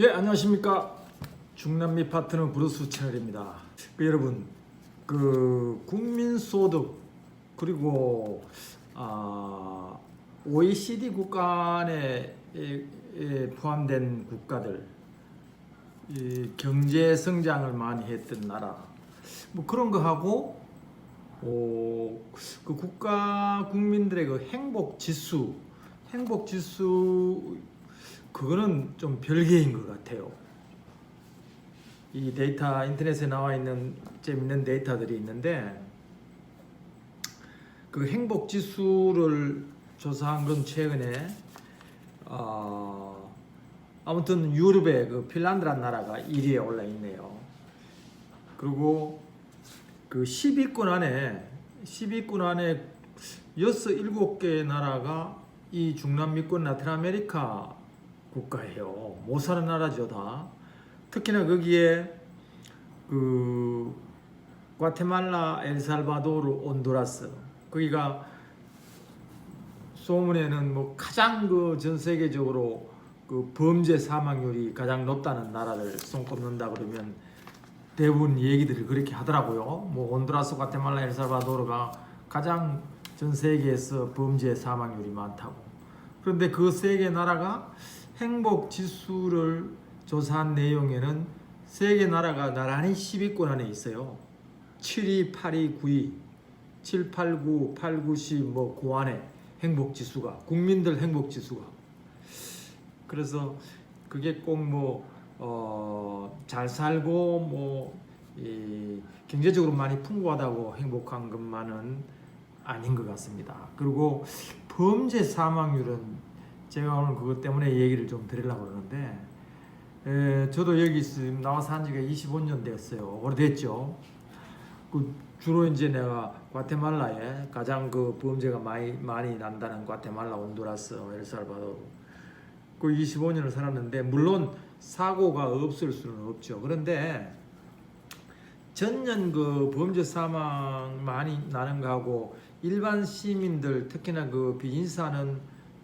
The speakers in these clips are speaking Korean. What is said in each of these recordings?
예, 안녕하십니까. 중남미 파트너 브루스 채널입니다. 여러분, 국민소득 그리고 OECD 국가 안에 포함된 국가들, 이 경제 성장을 많이 했던 나라, 뭐 그런 거 하고 그 국가 국민들의 그 행복 지수 그거는 좀 별개인 것 같아요. 이 데이터 인터넷에 나와 있는 재밌는 데이터들이 있는데, 그 행복 지수를 조사한 건 최근에 아무튼 유럽의 그 핀란드란 나라가 1위에 올라 있네요. 그리고 그 10위권 안에 6, 7개 나라가 이 중남미권 라틴 아메리카 국가예요. 못 사는 나라죠, 다. 특히나 거기에 그 과테말라, 엘살바도르, 온두라스, 거기가 소문에는 뭐 가장 그 전 세계적으로 그 범죄 사망률이 가장 높다는 나라를 손꼽는다 그러면 대부분 얘기들이 그렇게 하더라고요. 뭐 온두라스, 과테말라, 엘살바도르가 가장 전 세계에서 범죄 사망률이 많다고. 그런데 그 세 개 나라가 행복 지수를 조사한 내용에는 세 개 나라가 나란히 10위권 안에 있어요. 7위, 8위, 9위, 7, 8, 9, 8, 9, 10, 뭐 그 안에 행복 지수가, 국민들 행복 지수가. 그래서 그게 꼭 잘 살고 경제적으로 많이 풍부하다고 행복한 것만은 아닌 것 같습니다. 그리고 범죄 사망률은 제가 오늘 그것 때문에 얘기를 좀 드리려고 그러는데, 저도 여기 나와서 한 지가 25년 됐어요. 오래됐죠. 주로 이제 내가 과테말라에 가장 그 범죄가 많이 난다는 과테말라, 온두라스, 엘살바도르 25년을 살았는데, 물론 사고가 없을 수는 없죠. 그런데 전년 그 범죄 사망 많이 나는 거하고 일반 시민들, 특히나 그 비즈니스 하는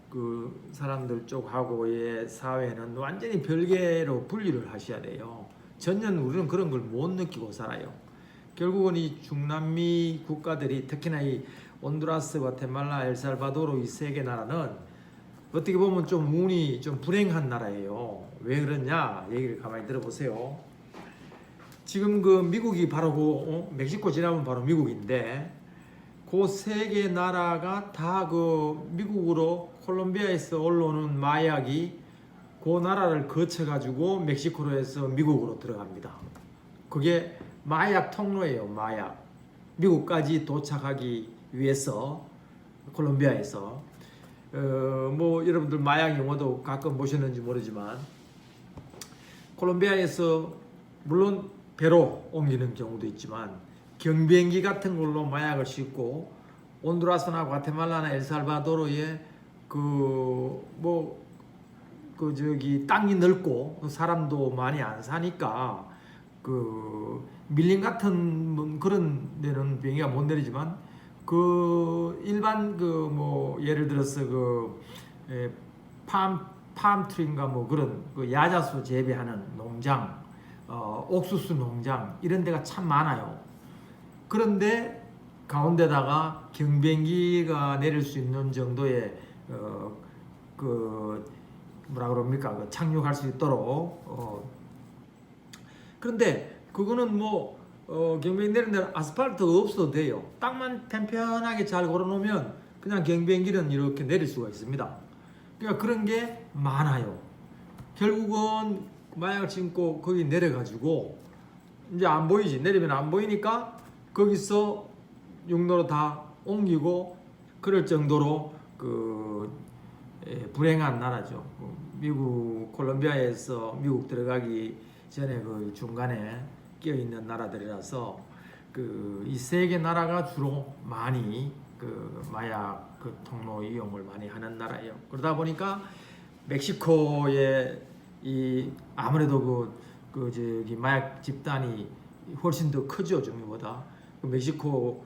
그 사람들 쪽하고의 사회는 완전히 별개로 분리를 하셔야 돼요. 전년 우리는 그런 걸 못 느끼고 살아요. 결국은 이 중남미 국가들이, 특히나 이 온두라스, 과테말라, 엘살바도르 이 세 개 나라는 어떻게 보면 좀 운이 좀 불행한 나라예요. 왜 그러냐 얘기를 가만히 들어보세요. 지금 그 미국이 바로 멕시코 지나면 바로 미국인데, 그 세 개 나라가 다 그 미국으로 콜롬비아에서 올라오는 마약이 그 나라를 거쳐 가지고 멕시코로 해서 미국으로 들어갑니다. 그게 마약 통로예요. 마약 미국까지 도착하기 위해서 콜롬비아에서 뭐 여러분들 마약 영화도 가끔 보셨는지 모르지만, 콜롬비아에서 물론 배로 옮기는 경우도 있지만 경비행기 같은 걸로 마약을 싣고 온두라스나 과테말라나 엘살바도르에 땅이 넓고 사람도 많이 안 사니까 그 밀림 같은 그런 데는 비행기가 못 내리지만, 그 일반 예를 들어서 팜트리인가 그런 그 야자수 재배하는 농장, 옥수수 농장 이런 데가 참 많아요. 그런데 가운데다가 경비행기가 내릴 수 있는 정도의 착륙할 수 있도록 그런데 그거는 경비행기 내리는 데는 아스팔트 없어도 돼요. 땅만 편편하게 잘 걸어놓으면 그냥 경비행기는 이렇게 내릴 수가 있습니다. 그러니까 그런 게 많아요. 결국은 마약을 심고 거기 내려가지고 이제 안 보이지. 내리면 안 보이니까 거기서 육로로 다 옮기고 그럴 정도로 불행한 나라죠. 미국 콜롬비아에서 미국 들어가기 전에 그 중간에 끼어 있는 나라들이라서 이 세 개 나라가 주로 많이 마약 통로 이용을 많이 하는 나라예요. 그러다 보니까 멕시코의 아무래도 마약 집단이 훨씬 더 크죠, 중미보다. 멕시코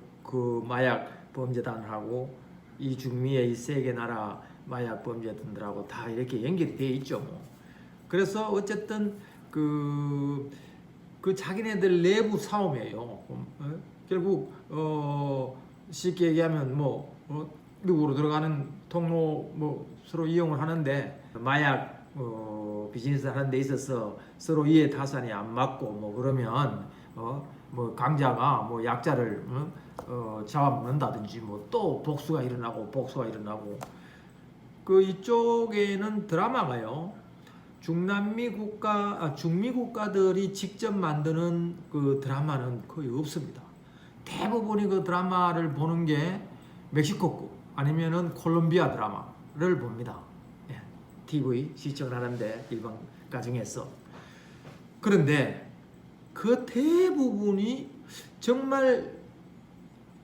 마약 범죄단하고 이 중미의 이 세 개 나라 마약 범죄단들하고 다 이렇게 연결이 돼 있죠. 그래서 어쨌든 그 자기네들 내부 싸움이에요. 결국 쉽게 얘기하면 뭐 미국으로 들어가는 통로 뭐 서로 이용을 하는데 마약 비즈니스 하는 데 있어서 서로 이해 타산이 안 맞고 뭐 그러면 뭐 강자가 뭐 약자를 잡아먹는다든지 뭐 또 복수가 일어나고 그 이쪽에는 드라마가요. 중미 국가들이 직접 만드는 그 드라마는 거의 없습니다. 대부분이 그 드라마를 보는 게 멕시코 아니면은 콜롬비아 드라마를 봅니다. 예, TV 시청을 하는데 일반 가정에서. 그런데 그 대부분이 정말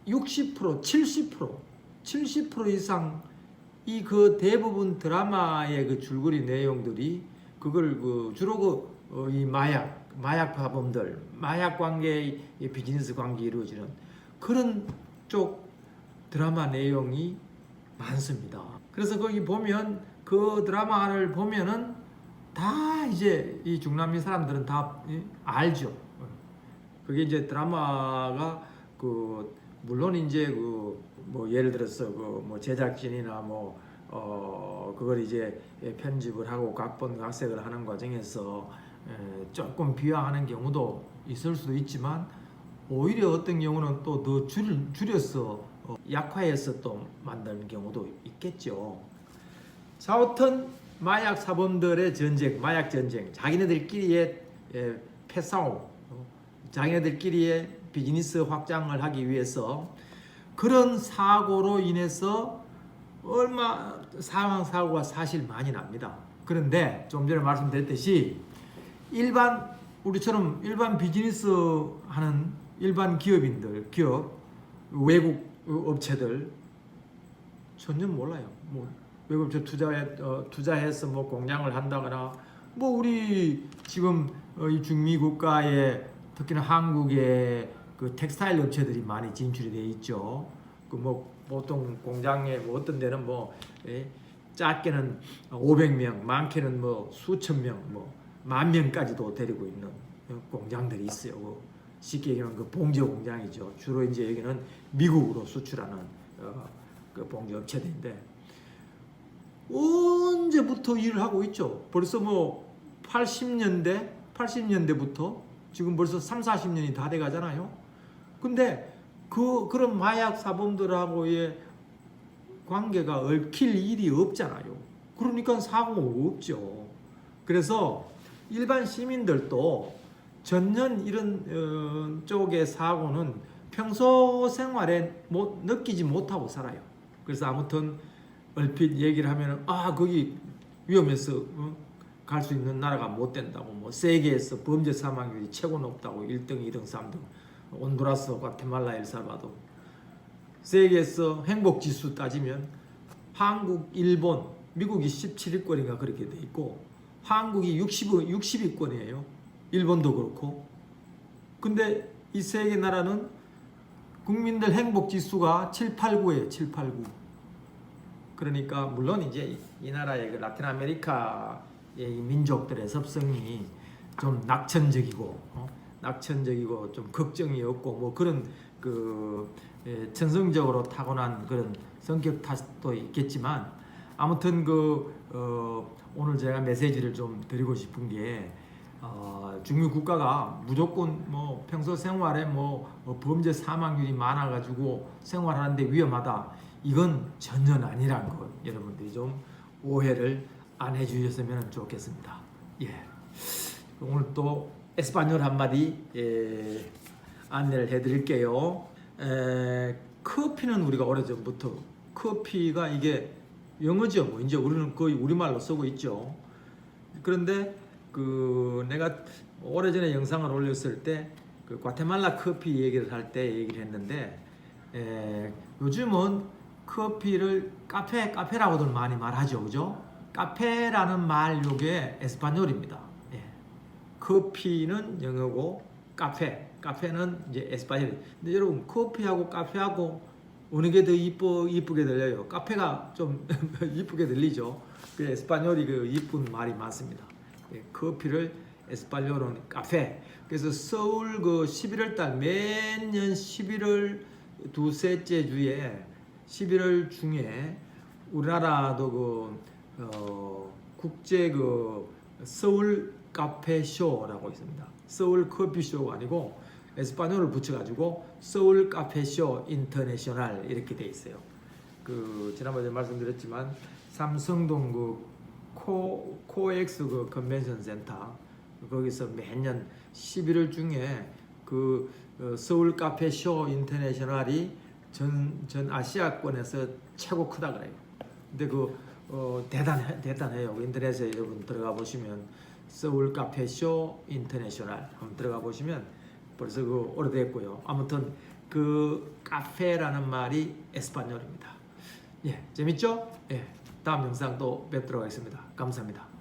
60%, 70% 이상 이 그 대부분 드라마의 그 줄거리 내용들이 그걸 주로 이 마약 파범들, 마약 관계 비즈니스 관계 이루어지는 그런 쪽 드라마 내용이 많습니다. 그래서 거기 보면 그 드라마를 보면은 다 이제 이 중남미 사람들은 다 알죠. 그게 이제 드라마가 물론 이제 뭐 예를 들어서 뭐 제작진이나 그걸 이제 편집을 하고 각본 각색을 하는 과정에서 조금 비하하는 경우도 있을 수도 있지만 오히려 어떤 경우는 또 더 줄여서 약화해서 또 만드는 경우도 있겠죠. 자, 하여튼 마약 사범들의 전쟁, 마약 전쟁, 자기네들끼리의 패싸움, 자기네들끼리의 비즈니스 확장을 하기 위해서 그런 사고로 인해서 얼마 사고가 사실 많이 납니다. 그런데 좀 전에 말씀드렸듯이 우리처럼 일반 비즈니스 하는 일반 기업, 외국 업체들 전혀 몰라요. 뭐 외국 업체 투자해서 뭐 공장을 한다거나 뭐 우리 지금 이 중미 국가의 특히나 한국의 그 텍스타일 업체들이 많이 진출이 돼 있죠. 뭐 보통 공장에 어떤 데는 작게는 500명, 많게는 수천 명, 10,000명까지도 데리고 있는 공장들이 있어요. 쉽게 얘기하면 그 봉제 공장이죠. 주로 이제 여기는 미국으로 수출하는 그 봉제 업체들인데 언제부터 일을 하고 있죠. 벌써 80년대부터 지금 벌써 30-40년이 다 돼 가잖아요. 근데 그런 마약 사범들하고의 관계가 얽힐 일이 없잖아요. 그러니까 사고가 없죠. 그래서 일반 시민들도 전혀 이런 쪽의 사고는 평소 생활에 느끼지 못하고 살아요. 그래서 아무튼 얼핏 얘기를 하면 거기 위험해서 갈 수 있는 나라가 못 된다고 세계에서 범죄 사망률이 최고 높다고 1등, 2등, 3등 온두라스, 과테말라, 엘살바도르 세계에서 행복지수 따지면 한국, 일본, 미국이 17위권인가 그렇게 돼 있고 한국이 60위권이에요. 일본도 그렇고. 근데 이 세 개 나라는 국민들 행복지수가 7, 8, 9예요. 7, 8, 9. 그러니까 물론 이제 이 나라의 그 라틴 아메리카의 민족들의 습성이 좀 낙천적이고 좀 걱정이 없고 그런 천성적으로 타고난 그런 성격 탓도 있겠지만 아무튼 오늘 제가 메시지를 좀 드리고 싶은 게 중미 국가가 무조건 평소 생활에 범죄 사망률이 많아가지고 생활하는데 위험하다. 이건 전혀 아니란 것 여러분들이 좀 오해를 안 해주셨으면 좋겠습니다. 예. 오늘 또 에스파뇰 한마디 안내를 해드릴게요. 커피는 우리가 오래전부터 커피가 이게 영어죠. 이제 우리는 거의 우리말로 쓰고 있죠. 그런데 내가 오래전에 영상을 올렸을 때 과테말라 커피 얘기를 할 때 얘기를 했는데 요즘은 커피를 카페라고들 많이 말하죠. 그죠? 카페라는 말 요게 에스파뇰입니다. 예. 커피는 영어고 카페는 이제 에스파뇰. 근데 여러분 커피하고 카페하고 어느 게 더 이쁘게 들려요? 카페가 좀 이쁘게 들리죠. 그 에스파뇰이 이쁜 말이 많습니다. 예, 커피를 에스파뇰은 카페. 그래서 서울 그 11월 달 매년 11월 두셋째 주에 11월 중에 우리나라도 국제 서울 카페 쇼라고 있습니다. 서울 커피 쇼가 아니고 에스파뇰을 붙여가지고 서울 카페 쇼 인터내셔널 이렇게 돼 있어요. 지난번에 말씀드렸지만 삼성동 코엑스 컨벤션 센터 거기서 매년 11월 중에 서울 카페 쇼 인터내셔널이 전 아시아권에서 최고 크다 그래요. 근데 대단해요. 인터넷에 여러분 들어가 보시면 서울 카페 쇼 인터내셔널 한번 들어가 보시면 벌써 오래됐고요. 아무튼 카페라는 말이 에스파뇰입니다. 예, 재밌죠? 예, 다음 영상 또 뵙도록 하겠습니다. 감사합니다.